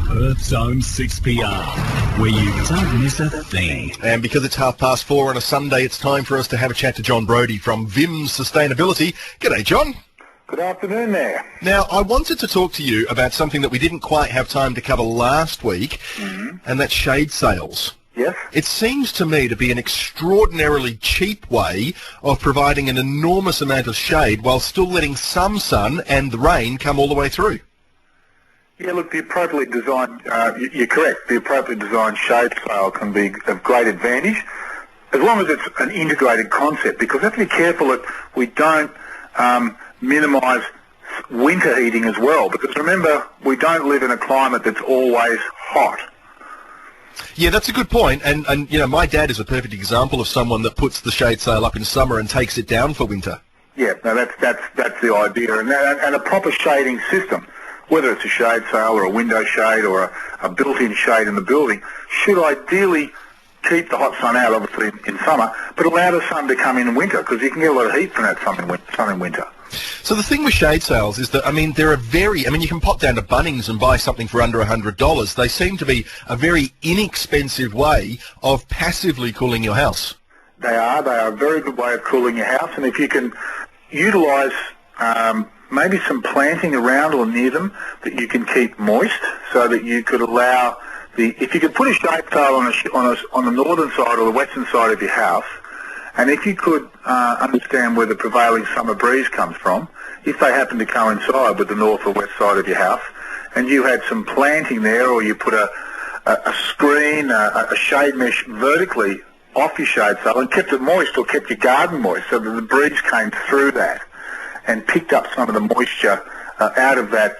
Perth's own 6PR, where you don't miss a thing. And because it's 4:30 on a Sunday, it's time for us to have a chat to John Brodie from Vim's Sustainability. G'day, John. Good afternoon there. Now, I wanted to talk to you about something that we didn't quite have time to cover last week, and that's shade sails. Yes? It seems to me to be an extraordinarily cheap way of providing an enormous amount of shade while still letting some sun and the rain come all the way through. Yeah, look, the appropriately designed, you're correct, the appropriately designed shade sail can be of great advantage, as long as it's an integrated concept, because we have to be careful that we don't minimise winter heating as well, because remember, we don't live in a climate that's always hot. Yeah, that's a good point, and you know, my dad is a perfect example of someone that puts the shade sail up in summer and takes it down for winter. Yeah, no, that's the idea, and a proper shading system, whether it's a shade sail or a window shade or a built-in shade in the building, should ideally keep the hot sun out, obviously, in summer, but allow the sun to come in winter, because you can get a lot of heat from that sun in winter. So the thing with shade sails is that, I mean, you can pop down to Bunnings and buy something for under $100. They seem to be a very inexpensive way of passively cooling your house. They are a very good way of cooling your house, and if you can utilise maybe some planting around or near them that you can keep moist, so that you could allow if you could put a shade sail on the northern side or the western side of your house, and if you could understand where the prevailing summer breeze comes from, if they happen to coincide with the north or west side of your house, and you had some planting there, or you put a screen, a shade mesh vertically off your shade sail and kept it moist, or kept your garden moist, so that the breeze came through that and picked up some of the moisture out of that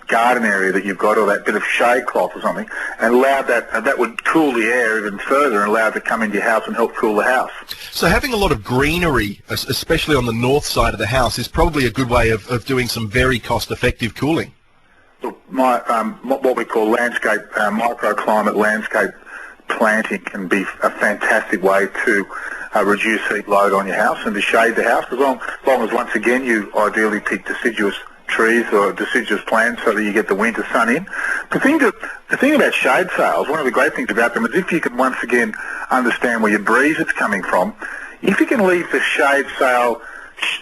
garden area that you've got, or that bit of shade cloth or something, and allowed that would cool the air even further and allow it to come into your house and help cool the house. So having a lot of greenery, especially on the north side of the house, is probably a good way of doing some very cost-effective cooling. Look, what we call landscape, microclimate landscape planting can be a fantastic way to reduce heat load on your house and to shade the house, as long as, once again, you ideally pick deciduous trees or deciduous plants so that you get the winter sun in. The thing about shade sails, one of the great things about them, is if you can once again understand where your breeze is coming from, if you can leave the shade sail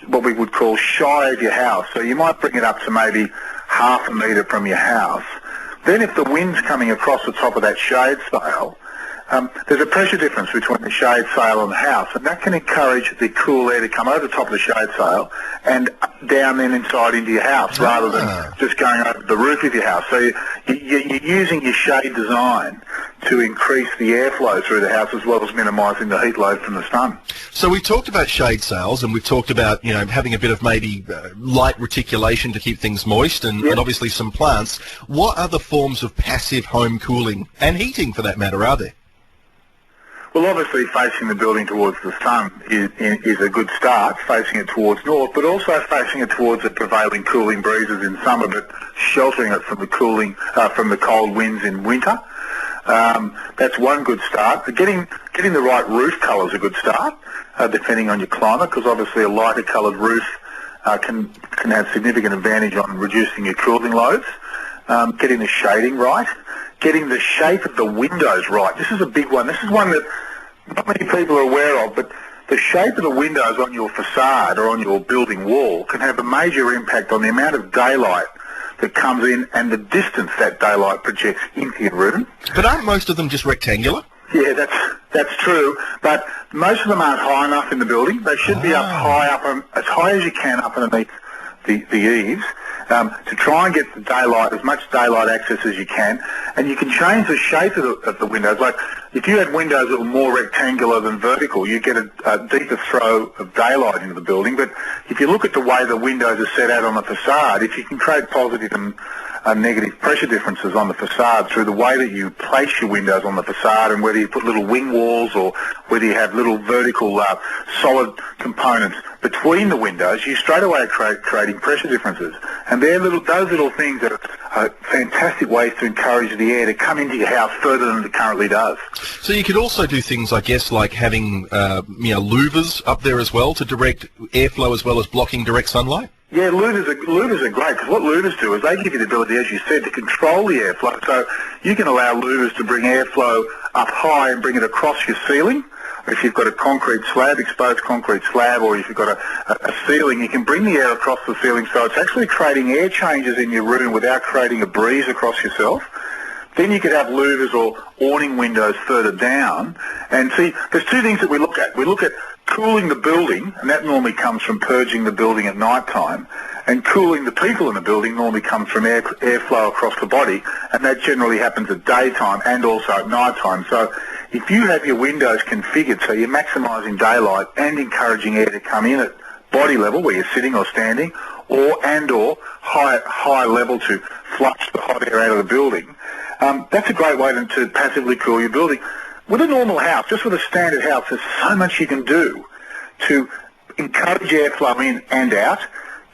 what we would call shy of your house, so you might bring it up to maybe half a metre from your house, then if the wind's coming across the top of that shade sail, there's a pressure difference between the shade sail and the house, and that can encourage the cool air to come over the top of the shade sail and down then inside into your house, rather than just going over the roof of your house. So you're using your shade design to increase the airflow through the house, as well as minimising the heat load from the sun. So we've talked about shade sails, and we've talked about, you know, having a bit of maybe light reticulation to keep things moist, and obviously some plants. What other forms of passive home cooling, and heating for that matter, are there? Well, obviously facing the building towards the sun is a good start, facing it towards north, but also facing it towards the prevailing cooling breezes in summer, but sheltering it from the cold winds in winter. That's one good start. Getting the right roof colour is a good start, depending on your climate, because obviously a lighter coloured roof can have significant advantage on reducing your cooling loads. Getting the shading right. Getting the shape of the windows right. This is a big one. This is one that not many people are aware of, but the shape of the windows on your facade or on your building wall can have a major impact on the amount of daylight that comes in and the distance that daylight projects into your room. But aren't most of them just rectangular? Yeah, that's true, but most of them aren't high enough in the building. They should be up as high as you can up underneath the eaves, to try and get the daylight, as much daylight access as you can, and you can change the shape of the windows. Like if you had windows that were more rectangular than vertical, you get a deeper throw of daylight into the building. But if you look at the way the windows are set out on the facade, if you can create positive and negative pressure differences on the facade through the way that you place your windows on the facade, and whether you put little wing walls or whether you have little vertical solid components between the windows, you straight away are creating pressure differences. And those little things are fantastic ways to encourage the air to come into your house further than it currently does. So you could also do things, I guess, like having louvers up there as well to direct airflow as well as blocking direct sunlight? Yeah, louvers are great because what louvers do is they give you the ability, as you said, to control the airflow. So you can allow louvers to bring airflow up high and bring it across your ceiling. If you've got a concrete slab, exposed concrete slab, or if you've got a ceiling, you can bring the air across the ceiling, so it's actually creating air changes in your room without creating a breeze across yourself. Then you could have louvers or awning windows further down. And see, there's two things that we look at. We look at cooling the building, and that normally comes from purging the building at night time. And cooling the people in the building normally comes from airflow across the body, and that generally happens at daytime and also at night time. So if you have your windows configured so you're maximising daylight and encouraging air to come in at body level where you're sitting or standing, or high level to flush the hot air out of the building, that's a great way to passively cool your building. With a normal house, just with a standard house, there's so much you can do to encourage airflow in and out,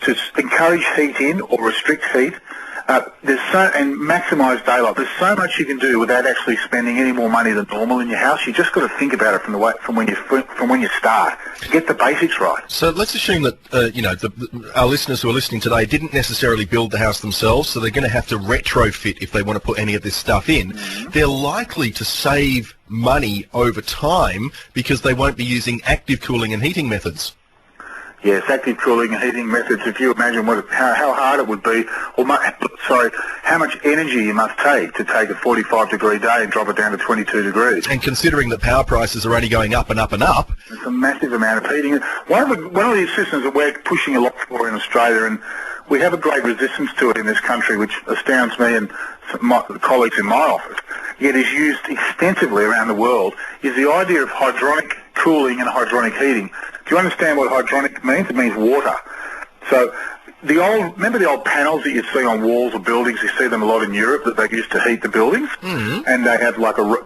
to encourage heat in or restrict heat, and maximise daylight. There's so much you can do without actually spending any more money than normal in your house. You just got to think about it from when you start. Get the basics right. So let's assume that our listeners who are listening today didn't necessarily build the house themselves, so they're going to have to retrofit if they want to put any of this stuff in. Mm-hmm. They're likely to save money over time because they won't be using active cooling and heating methods. Yes, active cooling and heating methods. If you imagine how hard it would be, how much energy you must take to take a 45-degree day and drop it down to 22 degrees. And considering that power prices are only going up and up and up, it's a massive amount of heating. One of the systems that we're pushing a lot for in Australia, and we have a great resistance to it in this country, which astounds me and my colleagues in my office, yet is used extensively around the world, is the idea of hydronic cooling and hydronic heating. Do you understand what hydronic means? It means water. So remember the old panels that you see on walls of buildings? You see them a lot in Europe that they used to heat the buildings, mm-hmm. and they have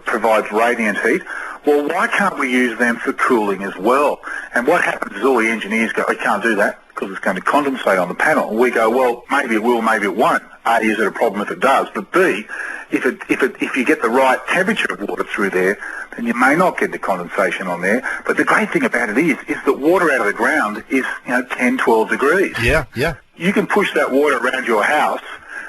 provides radiant heat. Well, why can't we use them for cooling as well? And what happens is all the engineers go, we can't do that because it's going to condensate on the panel. And we go, well, maybe it will, maybe it won't. A, is it a problem if it does? But B, if you get the right temperature of water through there, then you may not get the condensation on there. But the great thing about it is that water out of the ground is 10, 12 degrees. Yeah, yeah. You can push that water around your house,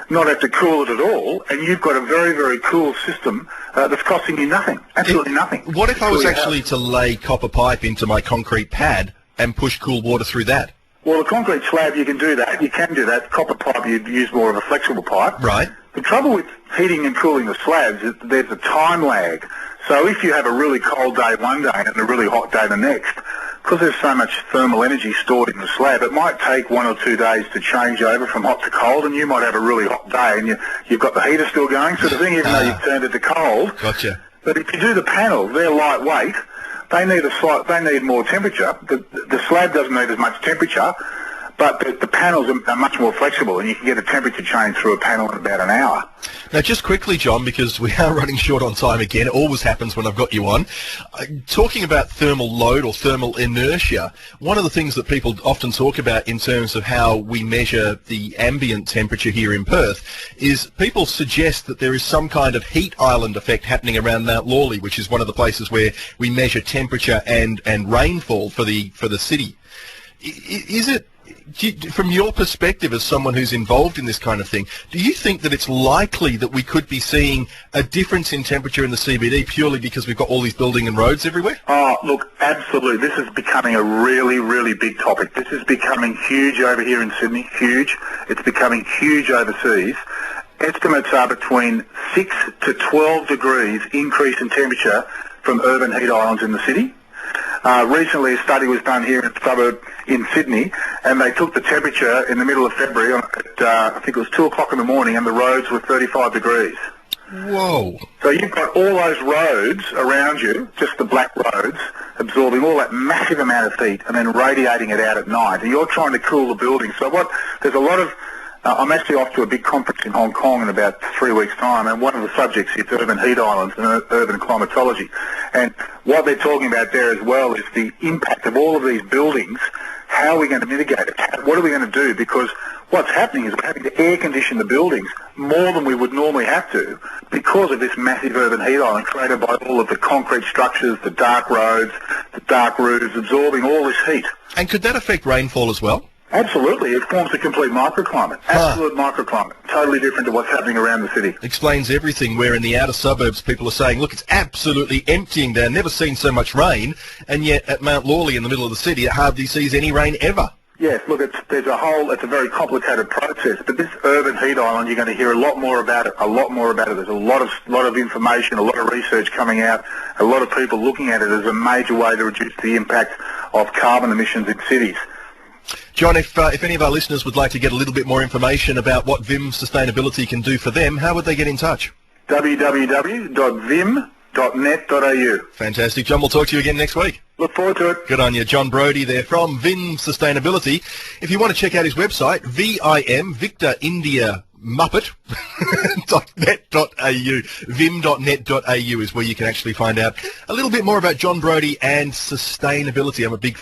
not have to cool it at all, and you've got a very, very cool system that's costing you nothing, absolutely nothing. What if I was actually to lay copper pipe into my concrete pad and push cool water through that? Well, a concrete slab, you can do that. You can do that. Copper pipe, you'd use more of a flexible pipe. Right. The trouble with heating and cooling the slabs is there's a time lag. So if you have a really cold day one day and a really hot day the next, because there's so much thermal energy stored in the slab, it might take 1 or 2 days to change over from hot to cold, and you might have a really hot day and you've got the heater still going. So the thing, even though you've turned it to cold, gotcha. But if you do the panels, they're lightweight. They need more temperature. The slab doesn't need as much temperature, but the panels are much more flexible, and you can get a temperature change through a panel in about an hour. Now, just quickly, John, because we are running short on time again. It always happens when I've got you on. Talking about thermal load or thermal inertia, one of the things that people often talk about in terms of how we measure the ambient temperature here in Perth is people suggest that there is some kind of heat island effect happening around Mount Lawley, which is one of the places where we measure temperature and rainfall for the city. Is it, from your perspective as someone who's involved in this kind of thing, do you think that it's likely that we could be seeing a difference in temperature in the CBD purely because we've got all these building and roads everywhere? Oh, look, absolutely. This is becoming a really, really big topic. This is becoming huge over here in Sydney, huge. It's becoming huge overseas. Estimates are between 6 to 12 degrees increase in temperature from urban heat islands in the city. Recently, a study was done here in a suburb in Sydney, and they took the temperature in the middle of February at, I think it was 2 o'clock in the morning, and the roads were 35 degrees. Whoa. So you've got all those roads around you, just the black roads, absorbing all that massive amount of heat and then radiating it out at night. And you're trying to cool the building. So there's a lot of... I'm actually off to a big conference in Hong Kong in about 3 weeks' time, and one of the subjects is urban heat islands and urban climatology. And what they're talking about there as well is the impact of all of these buildings. How are we going to mitigate it? What are we going to do? Because what's happening is we're having to air condition the buildings more than we would normally have to because of this massive urban heat island created by all of the concrete structures, the dark roads, the dark roofs, absorbing all this heat. And could that affect rainfall as well? Absolutely. It forms a complete microclimate. Absolute microclimate. Totally different to what's happening around the city. Explains everything, where in the outer suburbs people are saying, look, it's absolutely emptying there, never seen so much rain, and yet at Mount Lawley in the middle of the city it hardly sees any rain ever. Yes, look, it's a very complicated process, but this urban heat island, you're going to hear a lot more about it. There's a lot of information, a lot of research coming out, a lot of people looking at it as a major way to reduce the impact of carbon emissions in cities. John, if any of our listeners would like to get a little bit more information about what Vim Sustainability can do for them, how would they get in touch? www.vim.net.au. Fantastic. John, we'll talk to you again next week. Look forward to it. Good on you. John Brodie there from Vim Sustainability. If you want to check out his website, VIM, Victor India Muppet, .net.au, vim.net.au is where you can actually find out a little bit more about John Brodie and sustainability. I'm a big